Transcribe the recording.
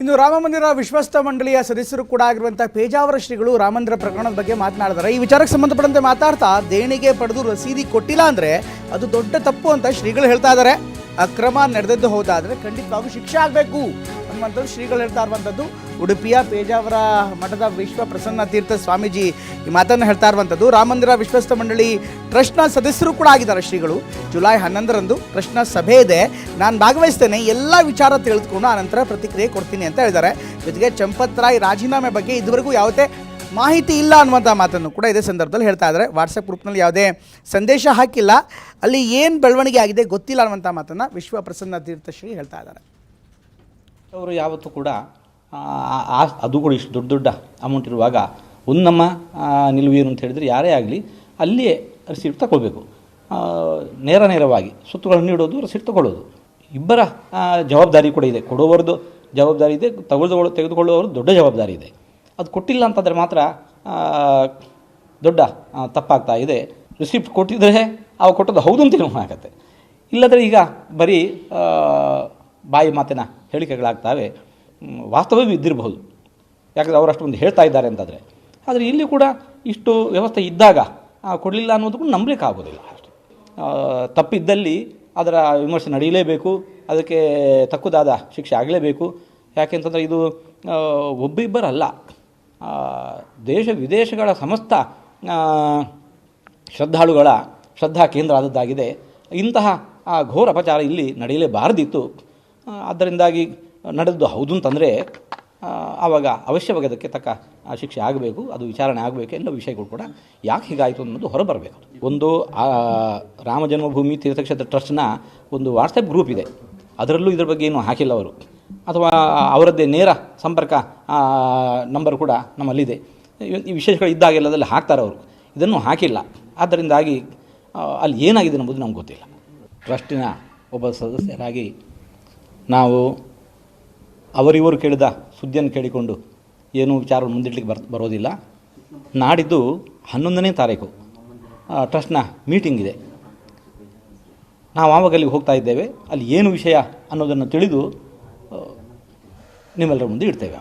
ಇನ್ನು ರಾಮಮಂದಿರ ವಿಶ್ವಸ್ತ ಮಂಡಳಿಯ ಸದಸ್ಯರು ಕೂಡ ಆಗಿರುವಂತಹ ಪೇಜಾವರ ಶ್ರೀಗಳು ರಾಮಮಂದಿರ ಪ್ರಕರಣದ ಬಗ್ಗೆ ಮಾತನಾಡಿದ್ದಾರೆ. ಈ ವಿಚಾರಕ್ಕೆ ಸಂಬಂಧಪಟ್ಟಂತೆ ಮಾತಾಡ್ತಾ ದೇಣಿಗೆ ಪಡೆದು ರಸೀದಿ ಕೊಟ್ಟಿಲ್ಲ ಅಂದರೆ ಅದು ದೊಡ್ಡ ತಪ್ಪು ಅಂತ ಶ್ರೀಗಳು ಹೇಳ್ತಾ ಇದ್ದಾರೆ. ಅಕ್ರಮ ನಡೆದದ್ದು ಹೋದಾದರೆ ಖಂಡಿತವಾಗೂ ಶಿಕ್ಷೆ ಆಗಬೇಕು ಅನ್ನುವಂಥದ್ದು ಶ್ರೀಗಳು ಹೇಳ್ತಾ ಇರುವಂಥದ್ದು. ಉಡುಪಿಯ ಪೇಜಾವರ ಮಠದ ವಿಶ್ವ ಪ್ರಸನ್ನ ತೀರ್ಥ ಸ್ವಾಮೀಜಿ ಈ ಮಾತನ್ನು ಹೇಳ್ತಾ ಇರುವಂಥದ್ದು. ರಾಮಮಂದಿರ ವಿಶ್ವಸ್ತ ಮಂಡಳಿ ಟ್ರಸ್ಟ್ನ ಸದಸ್ಯರು ಕೂಡ ಆಗಿದ್ದಾರೆ ಶ್ರೀಗಳು. ಜುಲೈ 11ರಂದು ಟ್ರಸ್ಟ್ನ ಸಭೆ ಇದೆ, ನಾನು ಭಾಗವಹಿಸ್ತೇನೆ, ಎಲ್ಲ ವಿಚಾರ ತಿಳಿದುಕೊಂಡು ಆನಂತರ ಪ್ರತಿಕ್ರಿಯೆ ಕೊಡ್ತೀನಿ ಅಂತ ಹೇಳಿದ್ದಾರೆ. ಜೊತೆಗೆ ಚಂಪತ್ ರಾಯ್ ರಾಜೀನಾಮೆ ಬಗ್ಗೆ ಇದುವರೆಗೂ ಯಾವುದೇ ಮಾಹಿತಿ ಇಲ್ಲ ಅನ್ನುವಂಥ ಮಾತನ್ನು ಕೂಡ ಇದೇ ಸಂದರ್ಭದಲ್ಲಿ ಹೇಳ್ತಾ ಇದ್ದಾರೆ. ವಾಟ್ಸಪ್ ಗ್ರೂಪ್ನಲ್ಲಿ ಯಾವುದೇ ಸಂದೇಶ ಹಾಕಿಲ್ಲ, ಅಲ್ಲಿ ಏನು ಬೆಳವಣಿಗೆ ಆಗಿದೆ ಗೊತ್ತಿಲ್ಲ ಅನ್ನುವಂಥ ಮಾತನ್ನು ವಿಶ್ವ ಪ್ರಸನ್ನ ತೀರ್ಥ ಶ್ರೀ ಹೇಳ್ತಾ ಇದ್ದಾರೆ. ಅವರು ಯಾವತ್ತೂ ಕೂಡ ಅದು ಕೂಡ ಇಷ್ಟು ದೊಡ್ಡ ದೊಡ್ಡ ಅಮೌಂಟ್ ಇರುವಾಗ ಒಂದು ನಮ್ಮ ನಿಲುವು ಏನು ಅಂತ ಹೇಳಿದರೆ ಯಾರೇ ಆಗಲಿ ಅಲ್ಲಿಯೇ ರಸೀಟ್ ತಗೊಳ್ಬೇಕು. ನೇರವಾಗಿ ಸುತ್ತುಗಳನ್ನು ನೀಡೋದು, ರಸೀಟ್ ತಗೊಳ್ಳೋದು ಇಬ್ಬರ ಜವಾಬ್ದಾರಿ ಕೂಡ ಇದೆ. ಕೊಡುವವರದು ಜವಾಬ್ದಾರಿ ಇದೆ, ತೆಗೆದುಕೊಳ್ಳುವವರು ದೊಡ್ಡ ಜವಾಬ್ದಾರಿ ಇದೆ. ಅದು ಕೊಟ್ಟಿಲ್ಲ ಅಂತಂದರೆ ಮಾತ್ರ ದೊಡ್ಡ ತಪ್ಪಾಗ್ತಾ ಇದೆ. ರಿಸಿಪ್ಟ್ ಕೊಟ್ಟಿದ್ದರೆ ಅವು ಕೊಟ್ಟದ್ದು ಹೌದು ಅಂತ ಆಗುತ್ತೆ. ಇಲ್ಲದ್ರೆ ಈಗ ಬರೀ ಬಾಯಿ ಮಾತಿನ ಹೇಳಿಕೆಗಳಾಗ್ತವೆ, ವಾಸ್ತವವೂ ಇದ್ದಿರಬಹುದು. ಯಾಕಂದರೆ ಅವರು ಅಷ್ಟೊಂದು ಹೇಳ್ತಾ ಇದ್ದಾರೆ ಅಂತಂದರೆ. ಆದರೆ ಇಲ್ಲಿ ಕೂಡ ಇಷ್ಟು ವ್ಯವಸ್ಥೆ ಇದ್ದಾಗ ಕೊಡಲಿಲ್ಲ ಅನ್ನೋದು ಕೂಡ ನಂಬಲಿಕ್ಕೆ ಆಗೋದಿಲ್ಲ. ಅಷ್ಟೇ ತಪ್ಪಿದ್ದಲ್ಲಿ ಅದರ ವಿಮರ್ಶೆ ನಡೆಯಲೇಬೇಕು, ಅದಕ್ಕೆ ತಕ್ಕುದಾದ ಶಿಕ್ಷೆ ಆಗಲೇಬೇಕು. ಯಾಕೆಂತಂದರೆ ಇದು ಒಬ್ಬಿಬ್ಬರಲ್ಲ, ದೇಶ ವಿದೇಶಗಳ ಸಮಸ್ತ ಶ್ರದ್ಧಾಳುಗಳ ಶ್ರದ್ಧಾ ಕೇಂದ್ರ ಆದದ್ದಾಗಿದೆ. ಇಂತಹ ಘೋರ ಅಪಚಾರ ಇಲ್ಲಿ ನಡೆಯಲೇಬಾರದಿತ್ತು. ಅದರಿಂದಾಗಿ ನಡೆದು ಹೌದು ಅಂತಂದರೆ ಆವಾಗ ಅವಶ್ಯವಾಗಿ ಅದಕ್ಕೆ ತಕ್ಕ ಶಿಕ್ಷೆ ಆಗಬೇಕು, ಅದು ವಿಚಾರಣೆ ಆಗಬೇಕು. ಎಲ್ಲ ವಿಷಯಗಳು ಕೂಡ ಯಾಕೆ ಹೀಗಾಯಿತು ಅನ್ನೋದು ಹೊರಬರಬೇಕು. ಒಂದು ರಾಮ ಜನ್ಮಭೂಮಿ ತೀರ್ಥಕ್ಷೇತ್ರ ಟ್ರಸ್ಟ್ನ ಒಂದು ವಾಟ್ಸಪ್ ಗ್ರೂಪ್ ಇದೆ, ಅದರಲ್ಲೂ ಇದರ ಬಗ್ಗೆ ಏನೂ ಹಾಕಿಲ್ಲ ಅವರು, ಅಥವಾ ಅವರದ್ದೇ ನೇರ ಸಂಪರ್ಕ ನಂಬರ್ ಕೂಡ ನಮ್ಮಲ್ಲಿದೆ. ಈ ವಿಶೇಷಗಳು ಇದ್ದಾಗೆಲ್ಲದಲ್ಲಿ ಹಾಕ್ತಾರೆ ಅವರು, ಇದನ್ನು ಹಾಕಿಲ್ಲ. ಆದ್ದರಿಂದಾಗಿ ಅಲ್ಲಿ ಏನಾಗಿದೆ ಅನ್ನೋದು ನಮ್ಗೆ ಗೊತ್ತಿಲ್ಲ. ಟ್ರಸ್ಟಿನ ಒಬ್ಬ ಸದಸ್ಯರಾಗಿ ನಾವು ಅವರಿವರು ಕೇಳಿದ ಸುದ್ದಿಯನ್ನು ಕೇಳಿಕೊಂಡು ಏನೂ ವಿಚಾರ ಮುಂದಿಡ್ಲಿಕ್ಕೆ ಬರೋದಿಲ್ಲ. ನಾಡಿದ್ದು 11ನೇ ತಾರೀಕು ಟ್ರಸ್ಟ್ನ ಮೀಟಿಂಗ್ ಇದೆ. ನಾವು ಆವಾಗ ಅಲ್ಲಿಗೆ ಹೋಗ್ತಾ ಇದ್ದೇವೆ. ಅಲ್ಲಿ ಏನು ವಿಷಯ ಅನ್ನೋದನ್ನು ತಿಳಿದು ನಿಮ್ಮೆಲ್ಲರ ಮುಂದೆ ಇಡ್ತೇವೆ.